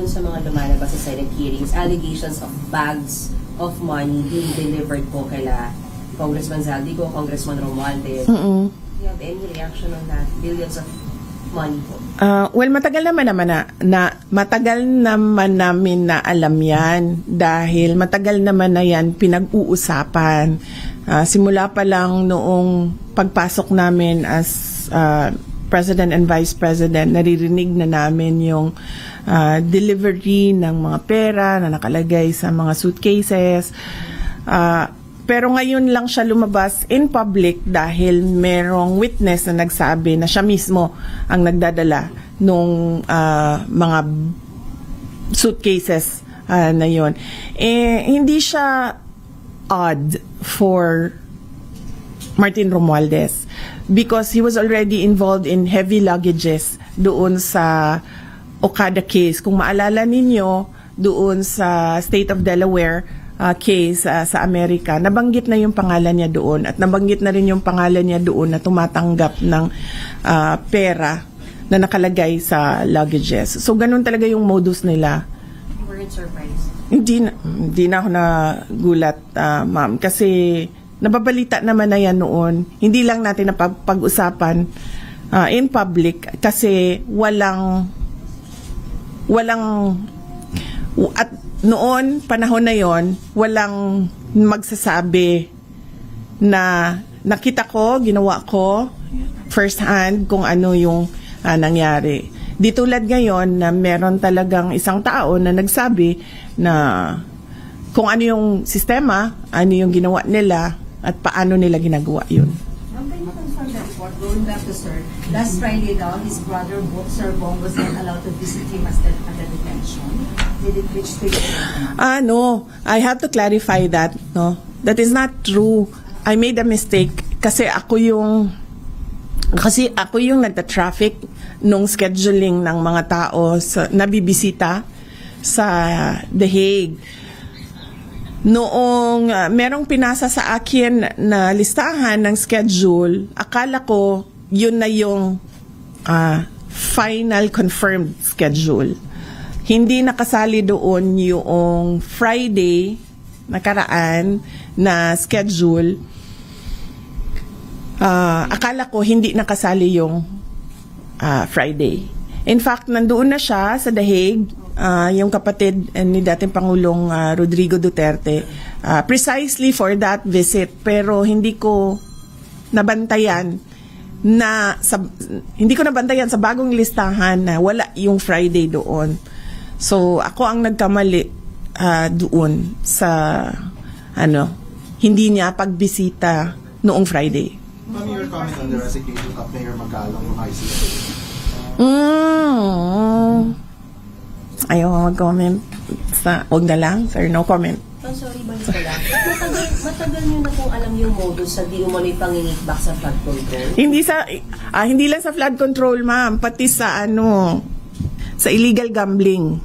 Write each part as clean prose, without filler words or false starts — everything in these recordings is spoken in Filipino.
dun sa mga lumalabas sa Senate hearings, allegations of bags of money being delivered po kaila Congressman Zaldico, Congressman Romualdez. Do you have any reaction on that? Billions of money po. Well, matagal naman namin na alam yan dahil matagal naman na yan pinag-uusapan. Simula pa lang noong pagpasok namin as President and Vice President, naririnig na namin yung delivery ng mga pera na nakalagay sa mga suitcases. Pero ngayon lang siya lumabas in public dahil merong witness na nagsabi na siya mismo ang nagdadala nung mga suitcases na yon. Hindi siya odd for Martin Romualdez because he was already involved in heavy luggages doon sa Okada case. Kung maalala ninyo, doon sa State of Delaware case sa Amerika, nabanggit na yung pangalan niya doon at nabanggit na rin yung pangalan niya doon na tumatanggap ng pera na nakalagay sa luggages. So, ganun talaga yung modus nila. You weren't surprised? Hindi na ako nagulat, ma'am, kasi nababalita naman na yan noon. Hindi lang natin napag-usapan in public kasi at noon, panahon na yon, walang magsasabi na nakita ko, ginawa ko first hand kung ano yung nangyari. Di tulad ngayon na meron talagang isang tao na nagsabi na kung ano yung sistema, ano yung ginawa nila at paano nila ginagawa yun. Going back to Sir, last Friday daw, his brother, Sir Bong, was not allowed to visit him at the detention. Did it reach to you? No. I have to clarify that. No, that is not true. I made a mistake kasi ako yung nagta-traffic nung scheduling ng mga tao na bibisita sa The Hague. Noong merong pinasa sa akin na listahan ng schedule, akala ko yun na yung final confirmed schedule. Hindi nakasali doon yung Friday nakaraan na schedule. Akala ko hindi nakasali yung Friday. In fact, nandoon na siya sa The Hague, yung kapatid ni dating Pangulong Rodrigo Duterte, precisely for that visit. Pero hindi ko nabantayan sa bagong listahan na wala yung Friday doon. So ako ang nagkamali doon sa hindi niya pagbisita noong Friday. Ma'am, your comment on the resignation of Mayor Magalong ng ICC? Ayaw mag-comment huwag na lang, sir, no comment. I'm sorry, balik ko lang. Matagal nyo na kung alam yung modus sa di umano'y pangingikbak sa flood control? Hindi lang sa flood control, ma'am, pati sa sa illegal gambling.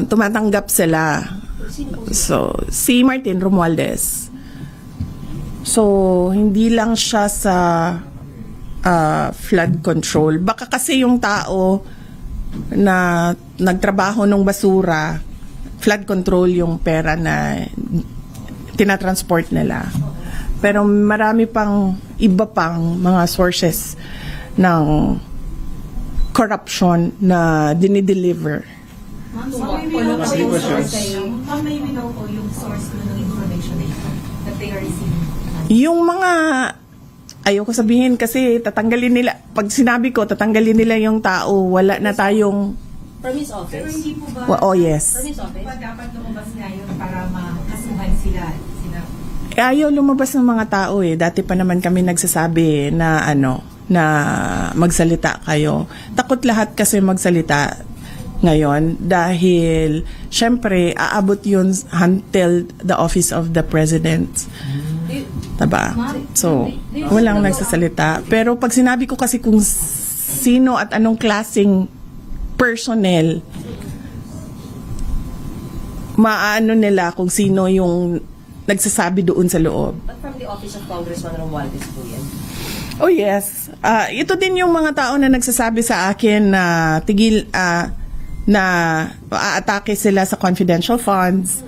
Tumatanggap sila. So, si Martin Romualdez. So, hindi lang siya sa flood control. Baka kasi yung tao na nagtrabaho ng basura, flood control yung pera na tinatransport nila. Pero marami pang iba pang mga sources ng corruption na dinideliver. Ma'am, may we know po yung source ng information that they are receiving? Yung mga ayoko sabihin kasi tatanggalin nila. Pag sinabi ko, tatanggalin nila yung tao. Wala na tayong... From his office? Pero hindi po ba... Oh, yes. From his office? Pa dapat lumabas ngayon para makasuhan sila? Ayaw lumabas ng mga tao eh. Dati pa naman kami nagsasabi na na magsalita kayo. Takot lahat kasi magsalita ngayon dahil syempre aabot yun until the office of the president. Diba? So, walang nagsasalita. Pero pag sinabi ko kasi kung sino at anong klaseng personnel, maano nila kung sino yung nagsasabi doon sa loob. But from the office of Congressman Romualdez po yan? Oh yes. Ito din yung mga tao na nagsasabi sa akin na na aatake sila sa confidential funds.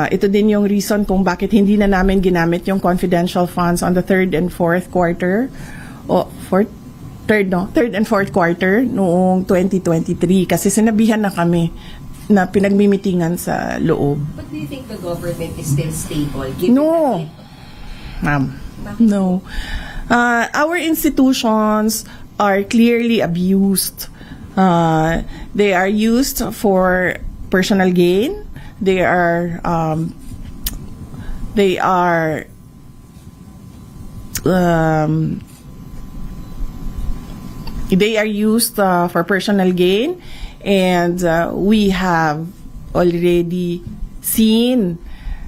Ito din yung reason kung bakit hindi na namin ginamit yung confidential funds on the third and fourth quarter third and fourth quarter noong 2023 kasi sinabihan na kami na pinagmimitingan sa loob. But do you think the government is still stable? No. Ma'am. No. Our institutions are clearly abused. They are used for personal gain. They are used for personal gain, and we have already seen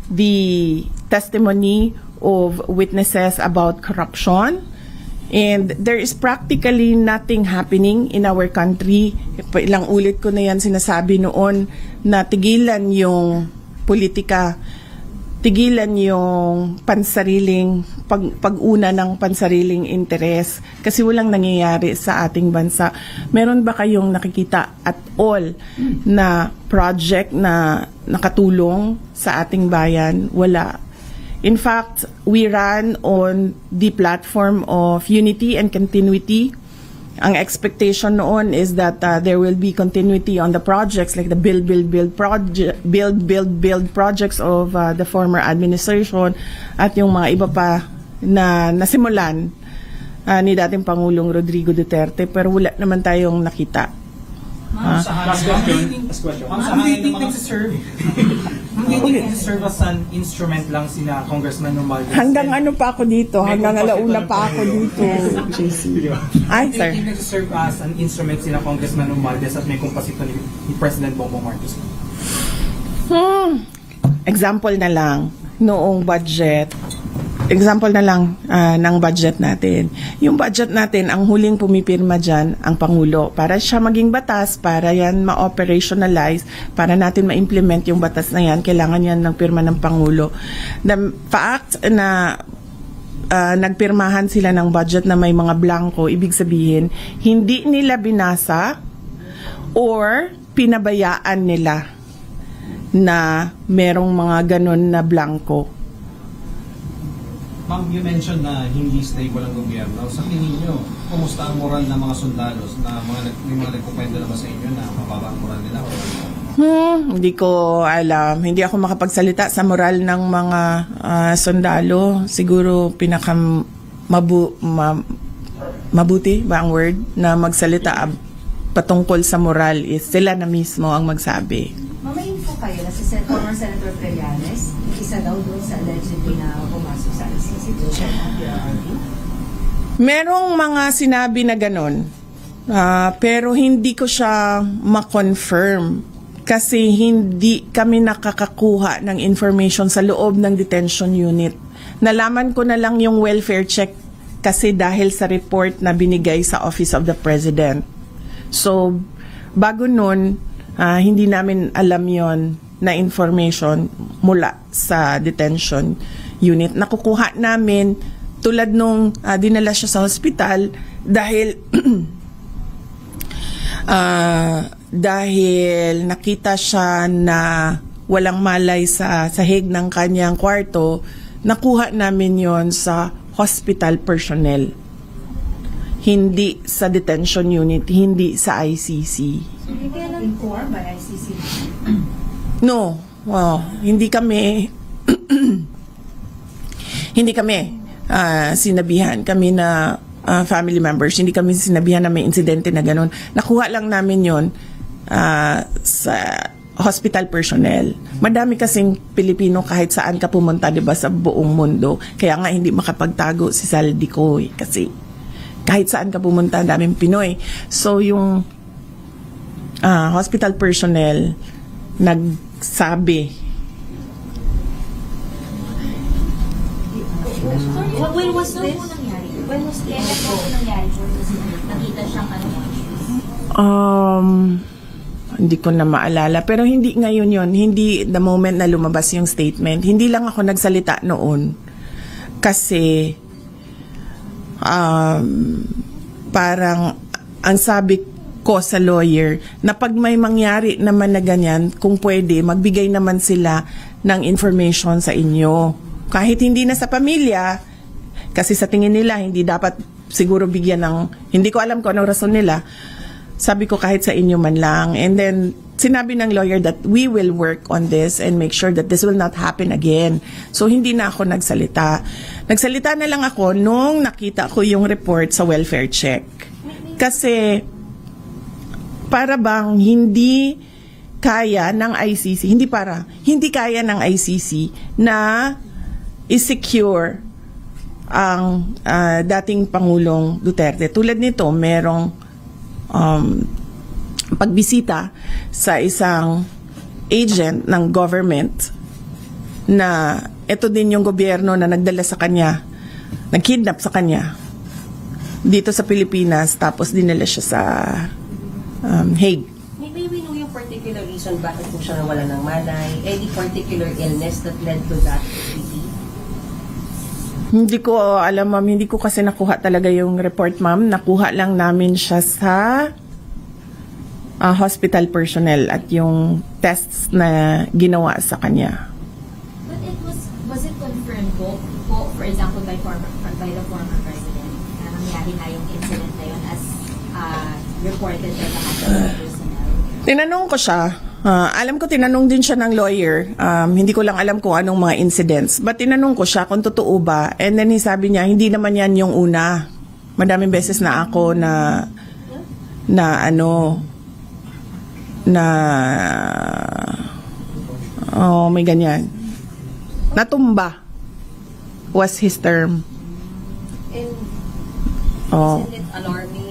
the testimony of witnesses about corruption, and there is practically nothing happening in our country. Ilang ulit ko na yan sinasabi noon na tigilan yung politika, tigilan yung pansariling pag-una ng pansariling interes kasi walang nangyayari sa ating bansa. Meron ba kayong nakikita at all na project na nakatulong sa ating bayan? Wala. In fact, we ran on the platform of unity and continuity. Ang expectation noon is that there will be continuity on the projects like the build projects of the former administration at yung mga iba pa na nasimulan ni dating Pangulong Rodrigo Duterte, pero wala naman tayong nakita. Last question. Ang hindi serve as an instrument lang sina Congressman Romualdez. Hanggang ano pa ako dito? Hanggang alauna pa ako dito, JC. Ay, sir. Hindi nag-serve as an instrument sina Congressman Romualdez at may kumpasito ni President Bongbong Marcos. Example na lang, noong budget, example na lang ng budget natin. Yung budget natin, ang huling pumipirma dyan, ang Pangulo. Para siya maging batas, para yan ma-operationalize, para natin ma-implement yung batas na yan, kailangan yan ng pirma ng Pangulo. The fact na nagpirmahan sila ng budget na may mga blanco, ibig sabihin, hindi nila binasa or pinabayaan nila na merong mga ganon na blanco. Ma'am, you mentioned na hindi stable ang gobyerno. Sa tingin nyo, kumusta ang moral ng mga sundalos na may mga nagkukwento naman sa inyo na mababa ang moral nila? Hindi ko alam. Hindi ako makapagsalita sa moral ng mga sundalo. Siguro mabuti ba ang word na magsalita patungkol sa moral is sila na mismo ang magsabi. May info kayo na si former Senator Trillanes, isa daw doon sa allegedly na pumasok sa ICC. Merong mga sinabi na ganon, pero hindi ko siya ma-confirm kasi hindi kami nakakakuha ng information sa loob ng detention unit. Nalaman ko na lang yung welfare check kasi dahil sa report na binigay sa Office of the President. So, bago nun, hindi namin alam yon na information mula sa detention unit. Nakukuha namin tulad nung dinala siya sa hospital dahil dahil nakita siya na walang malay sa sahig ng kanyang kwarto, nakuha namin yon sa hospital personnel. Hindi sa detention unit, hindi sa ICC. Hindi kayo nag-inform by ICC? No. Hindi kami hindi kami sinabihan kami na family members, hindi kami sinabihan na may insidente na ganun. Nakuha lang namin yon sa hospital personnel. Madami kasing Pilipino kahit saan ka pumunta, 'di ba, sa buong mundo. Kaya nga hindi makapagtago si Saldico kasi kahit saan ka pumunta, daming Pinoy. So yung hospital personnel nagsabi. When was this? When was this? Nangyari po? Nakita siyang Hindi ko na maalala. Pero hindi ngayon yon. Hindi the moment na lumabas yung statement. Hindi lang ako nagsalita noon. Kasi parang ang sabi ko sa lawyer na pag may mangyari naman na ganyan, kung pwede, magbigay naman sila ng information sa inyo. Kahit hindi na sa pamilya, kasi sa tingin nila, hindi dapat siguro bigyan ng, hindi ko alam kung anong rason nila, sabi ko kahit sa inyo man lang. And then, sinabi ng lawyer that we will work on this and make sure that this will not happen again. So, hindi na ako nagsalita. Nagsalita na lang ako nung nakita ko yung report sa welfare check. Kasi, para bang hindi kaya ng ICC, hindi kaya ng ICC na i-secure ang dating Pangulong Duterte. Tulad nito, merong pagbisita sa isang agent ng government na ito din yung gobyerno na nagdala sa kanya, nagkidnap sa kanya dito sa Pilipinas, tapos dinala siya sa Hague. May we know yung particular reason bakit po siya nawala ng malay? Any particular illness that led to that? Hindi ko alam, ma'am. Hindi ko kasi nakuha talaga yung report, ma'am. Nakuha lang namin siya sa hospital personnel at yung tests na ginawa sa kanya. But was it confirmed po, for example, by the former president na nangyari na yung incident na yun as reported by the hospital personnel? Tinanong ko siya. Alam ko tinanong din siya ng lawyer. Hindi ko lang alam kung anong mga incidents. But tinanong ko siya kung totoo ba. And then sabi niya, hindi naman yan yung una. Madaming beses na ako may ganyan. Natumba was his term. And isn't it alarming?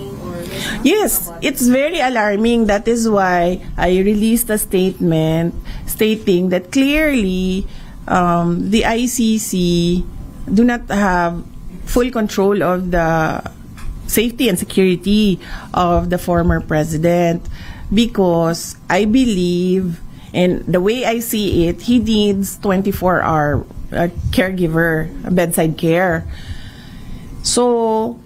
Yes, it's very alarming. That is why I released a statement stating that clearly the ICC do not have full control of the safety and security of the former president, because I believe, and the way I see it, he needs 24-hour caregiver, bedside care. So,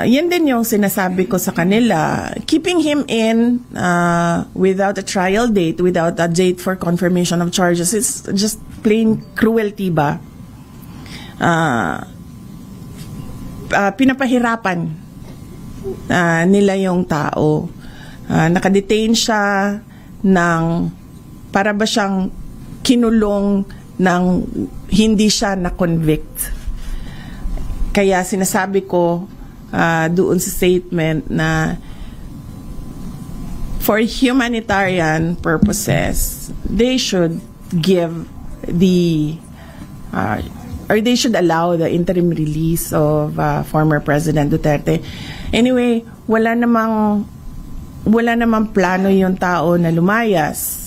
yan din yung sinasabi ko sa kanila. Keeping him in without a trial date, without a date for confirmation of charges, it's just plain cruelty ba? Pinapahirapan nila yung tao. Nakadetain siya ng para ba siyang kinulong ng hindi siya na-convict. Kaya sinasabi ko doon sa statement na for humanitarian purposes, they should give or they should allow the interim release of former President Duterte. Anyway, wala namang plano yung tao na lumayas.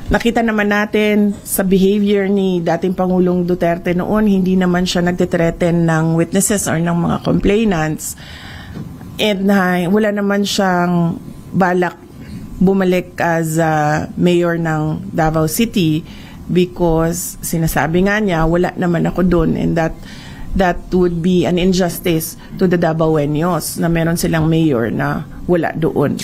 Nakita naman natin sa behavior ni dating Pangulong Duterte noon, hindi naman siya nagtitreten ng witnesses or ng mga complainants. And wala naman siyang balak bumalik as mayor ng Davao City, because sinasabi nga niya, wala naman ako doon, and that would be an injustice to the Davaoenos na meron silang mayor na wala doon.